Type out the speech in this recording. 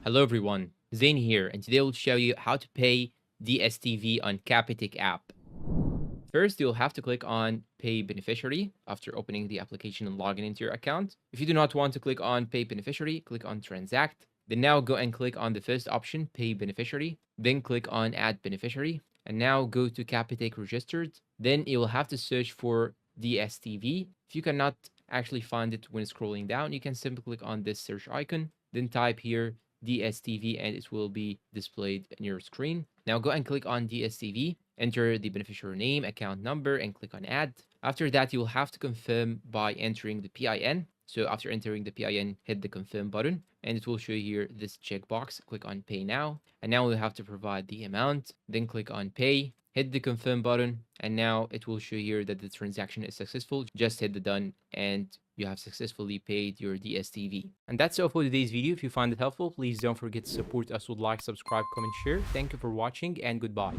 Hello everyone, Zain here, and today we'll show you how to pay DSTV on Capitec app. First, you'll have to click on Pay Beneficiary after opening the application and logging into your account. If you do not want to click on Pay Beneficiary, click on Transact. Then now go and click on the first option, Pay Beneficiary. Then click on Add Beneficiary. And now go to Capitec Registered. Then you will have to search for DSTV. If you cannot actually find it when scrolling down, you can simply click on this search icon. Then type here DSTV and it will be displayed on your screen. Now go and click on DSTV, enter the beneficiary name, account number, and click on add. After that, you will have to confirm by entering the PIN. So after entering the PIN, hit the confirm button and it will show you here this checkbox. Click on pay now. And now we have to provide the amount, then click on pay, hit the confirm button, and now it will show here that the transaction is successful. Just hit the done and you have successfully paid your DSTV. And that's all for today's video. If you find it helpful, please don't forget to support us with like, subscribe, comment, share. Thank you for watching and goodbye.